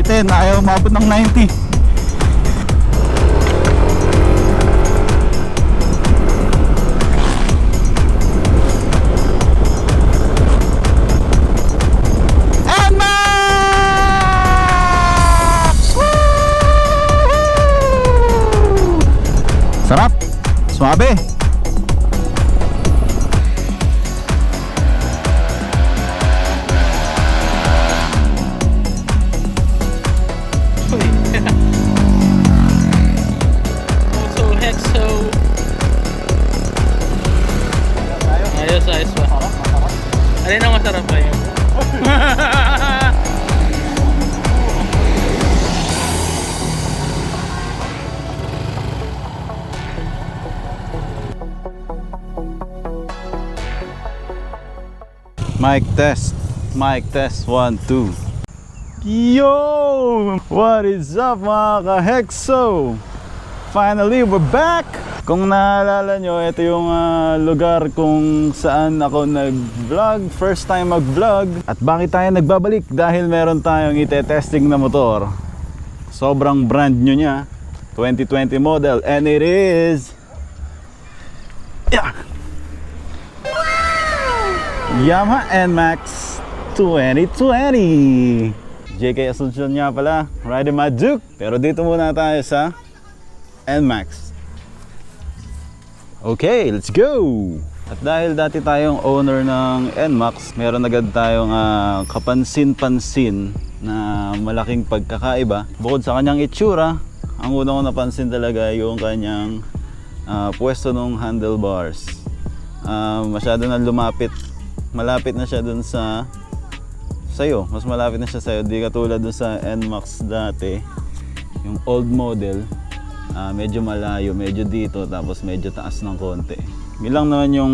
10, ayaw umabot ng 90. Sarap, suabe. So Hexo. Ayos ba? Alin ang masarap ba yun? Mic test 1, 2. Yo! What is up mga ka-Hexo? Finally, we're back! Kung naalala nyo, ito yung lugar kung saan ako nag-vlog. First time mag-vlog. At bakit tayo nagbabalik? Dahil meron tayong ite-testing na motor. Sobrang brand new niya. 2020 model. And it is... Yeah! Yamaha NMAX 2020. JK Asuncion nga pala, riding my Duke. Pero dito muna tayo sa NMAX. Okay, let's go! At dahil dati tayong owner ng NMAX, meron agad tayong kapansin-pansin na malaking pagkakaiba. Bukod sa kanyang itsura, ang una ko napansin talaga yung kanyang pwesto ng handlebars. Masyado na malapit na siya dun sa'yo. Mas malapit na siya sa'yo. Di katulad dun sa NMAX dati. Yung old model, medyo malayo, medyo dito, tapos medyo taas ng konti. Yun lang naman yung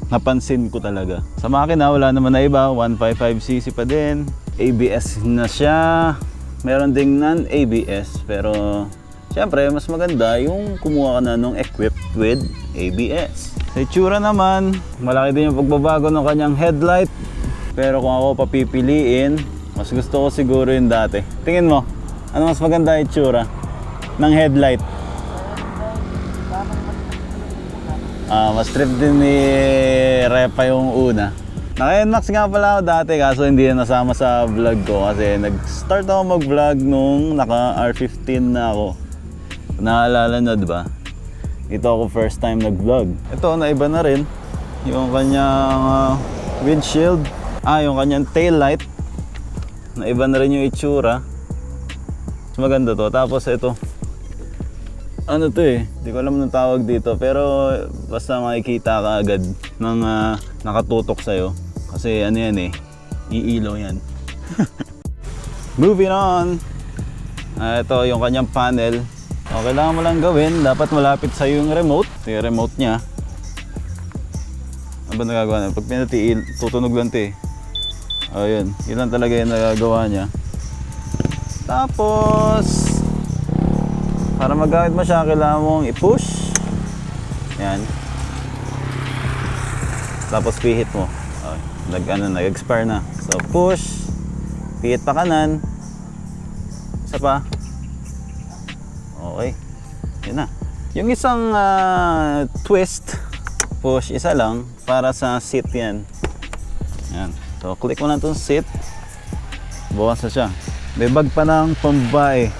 napansin ko talaga. Sa makina, wala naman na iba. 155cc pa din. ABS na siya. Meron ding non-ABS. Pero, syempre, mas maganda yung kumuha ka na nung equipped with ABS. Sa itsura naman, malaki din yung pagbabago ng kanyang headlight. Pero kung ako papipiliin, mas gusto ko siguro yung dati. Tingin mo, ano mas maganda yung itsura ng headlight? Mas trip din ni Repa yung una. Naka-NMAX nga pala ako dati, kaso hindi na nasama sa vlog ko. Kasi nag-start ako mag-vlog nung naka R15 na ako. Naalala nyo, diba? Ito ako first time nag-vlog. Ito, naiba na rin. Yung kanyang windshield. Yung kanyang tail light. Naiba na rin yung itsura. Mas maganda to. Tapos ito. Ano to eh? Hindi ko alam ng tawag dito. Pero basta makikita ka agad ng nakatutok sa'yo. Kasi ano yan eh. Iilaw yan. Moving on. Ito yung kanyang panel. Kailangan mo lang gawin, dapat malapit sa yung remote. Ito yung remote niya. Ano ba nagagawa na? Pag pinatiil, tutunog lang ito eh. Yun. Yun lang talaga yung nagagawa niya. Tapos, para magamit mo siya, kailangan mong i-push. Yan. Tapos pihit mo. Nag-expire na. So push. Pihit pa kanan. Isa pa. Okay, yun na. Yung isang twist, push, isa lang para sa seat yan. Yan. So, click mo lang itong seat. Bukas na siya. May bag pa ng pambae.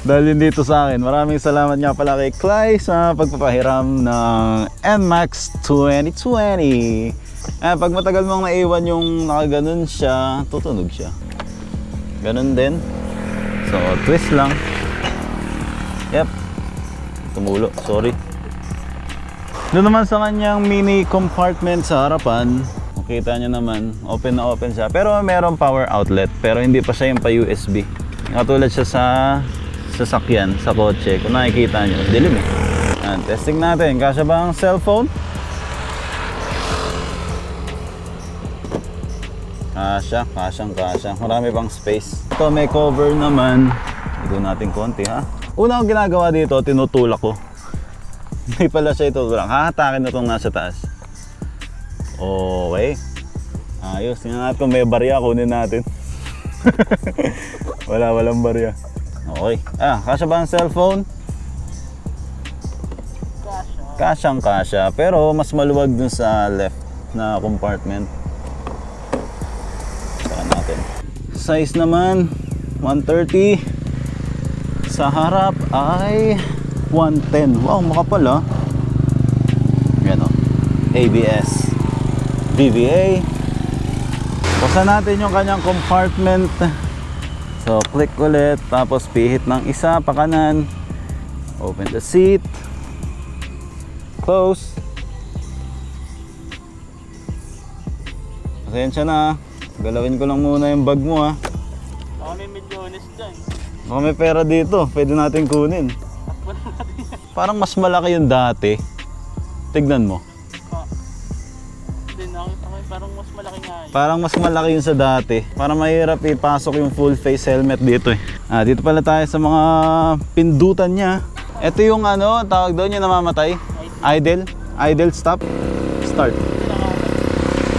Dahil dito sa akin. Maraming salamat nga pala kay Clay sa pagpapahiram ng NMAX 2020. Pag matagal mong naiwan yung nakaganon siya, tutunog siya. Ganon din. So, twist lang. Yep. Tumulo, sorry. Doon naman sa kanyang mini compartment sa harapan, makita nyo naman, open na open siya. Pero mayroong power outlet, pero hindi pa siya yung pa USB. Katulad siya sa sasakyan, sa kotse. Kung nakikita nyo, dilim eh. Testing natin, kasya ba ang cellphone? Kasya. Marami pang space. Ito may cover naman. Ito natin konti ha. Una akong ginagawa dito, tinutulak ko. Hindi pala siya itutulak. Hahatakin na itong nasa taas. Okay. Ayos. Tingnan natin kung may barya. Kunin natin. Walang barya. Okay. Kasya ba ang cellphone? Kasyang-kasya. Pero mas maluwag dun sa left na compartment. Saka natin. Size naman, 130. Sa harap ay 110. Wow, makapal ah. Yan o. ABS. VVA. Buksan natin yung kanyang compartment. So, click ulit. Tapos pihit ng isa pa kanan. Open the seat. Close. Pasensya na. Galawin ko lang muna yung bag mo ha. Baka may milyones dyan. Baka may pera dito. Pwede natin kunin. Parang mas malaki yung dati. Tignan mo. Hindi, nakita ko parang mas malaki nga yun. Parang mas malaki yun sa dati. Para mahirap ipasok yung full face helmet dito eh. Dito pala tayo sa mga pindutan niya. Ito yung ano, tawag doon yung namamatay. Idle. Idle stop. Start.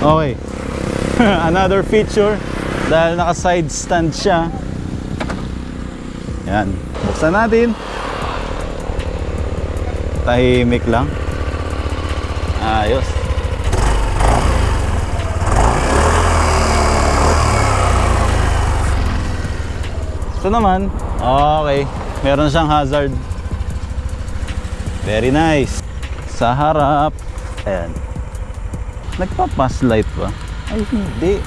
Okay. Another feature. Dahil naka side stand siya. Yan. Buksan natin. Tahimik lang. Ayos. Ito naman, okay. Meron siyang hazard. Very nice. Sa harap, ayan. Nagpa-pass light ba? Ay, hindi.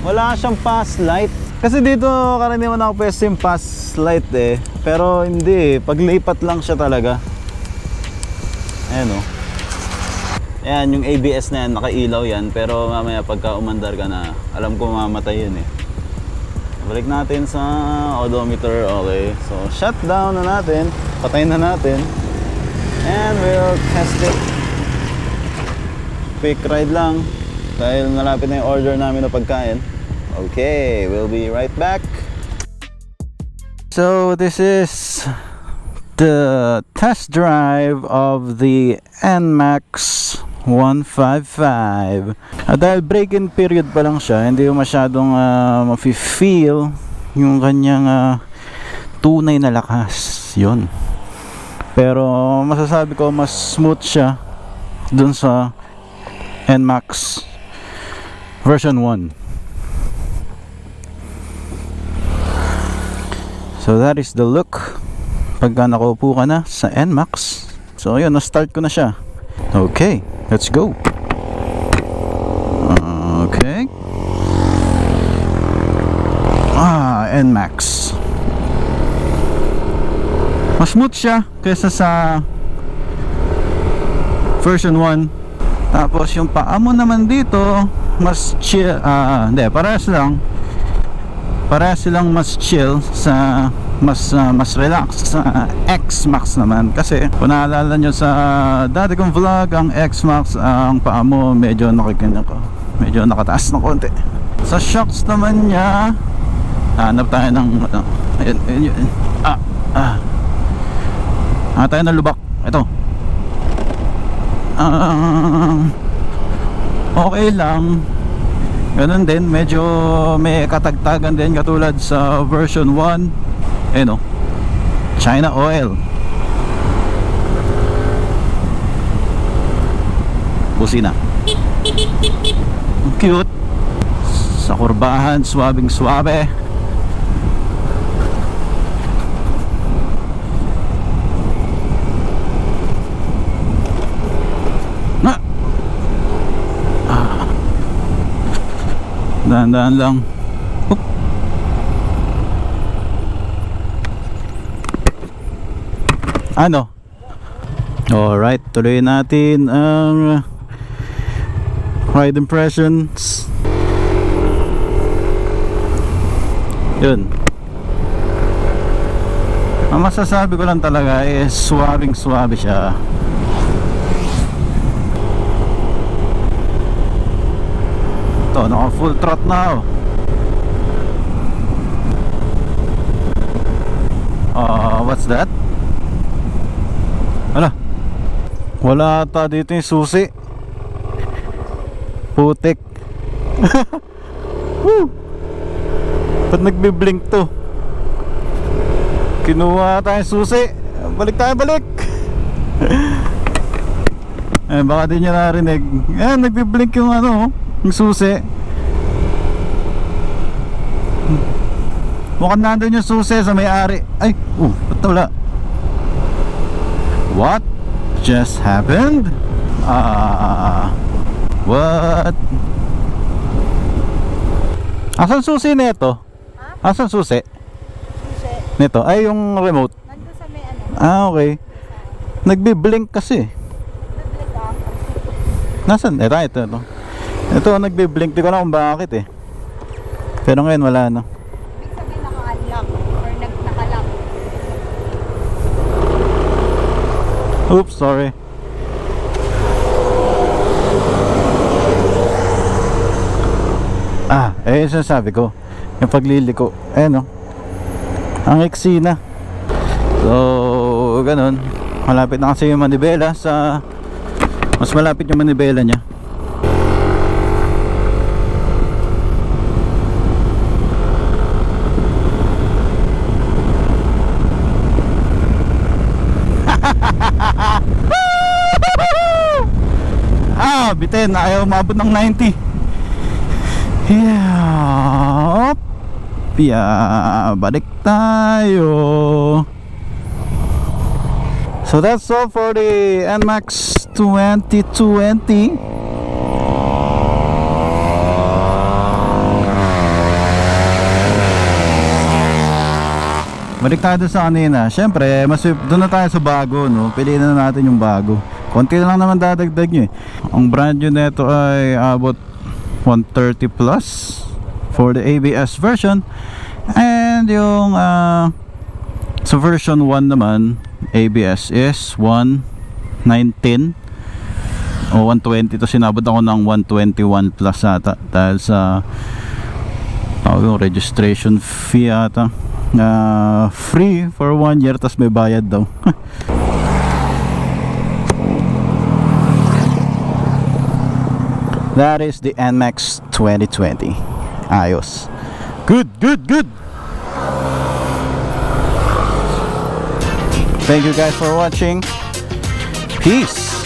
Wala siyang pass light. Kasi dito karaniwan ako pwesto yung pass light eh. Pero hindi eh. Paglipat lang siya talaga. Ayan o. Ayan, yung ABS na yan, nakailaw yan. Pero mamaya pagka umandar ka na, alam ko mamamatay yun eh. Balik natin sa odometer. Okay. So, shut down na natin. Patayin na natin. And we'll test it. Quick ride lang. Dahil malapit na yung order namin na pagkain. Okay. We'll be right back. So, this is the test drive of the NMAX 155. Dahil break-in period pa lang siya, hindi mo masyadong mafe-feel yung kanyang tunay na lakas. Yun. Pero masasabi ko mas smooth siya dun sa NMAX version 1. So that is the look pagka nakaupo ka na sa NMAX. So yun, na-start ko na siya. Okay, let's go. Okay. NMAX. Mas smooth siya kaysa sa version 1. Tapos yung paa mo naman dito, mas chill. Hindi, parehas lang. Parehas silang mas chill sa mas relax sa X-Max naman. Kasi kung naalala nyo sa dati kong vlog, ang X-Max, ang paa mo medyo medyo nakataas ng konti. Sa shocks naman niya, hanap tayo ng ayun. Tayo ng lubak. Ito. Okay lang. Ganun din, medyo may katagtagan din katulad sa version 1. Ayun o, China oil. Busina. Cute. Sa kurbahan, swabing swabe. Dahan-dahan lang. Ano? Alright, tuloy natin ang ride impressions. Yun. Ang masasabi ko lang talaga is swabing swabe siya. Ito, naka full trot na what's that? Wala ata dito yung susi. Putik. Woo! Ba't nagbiblink to? Kinuha tayong susi. Balik tayo, balik. Eh, baka di nyo narinig. Eh, nagbiblink yung ano, yung susi. Mukhang nandun yung susi sa may-ari. Ay, ba't wala? What just happened? What? Asan susi nito? Asan susi? Susi. Nito? Ay, yung remote. Nandun sa may ano. Okay. Nagbi-blink kasi. Nag-blink ah. Nasaan? Ito. Ito, nagbi-blink. Di ko na kung bakit eh. Pero ngayon wala na. Ibig sabihin naka-unlock or naka-lock. Oops, sorry. Yung sinasabi ko, yung pagliliko, no? Ang iksi na. So, ganun. Malapit na kasi yung manibela sa... Mas malapit yung manibela niya. Bitin, ayaw umabot ng 90. Yeah. Balik tayo. So that's all for the NMAX 2020. Balik tayo dun sa kanina. Siyempre, doon na tayo sa bago, no? Piliin na natin yung bago. Konti na lang naman dadagdag nyo eh. Ang brand new nito ay about 130 plus for the ABS version. And yung sa version 1 naman, ABS is 119 o 120. To sinabot ako ng 121 plus ata dahil sa yung registration fee ata. Free for 1 year, tas may bayad daw. That is the NMAX 2020. Ayos. Good. Thank you guys for watching. Peace.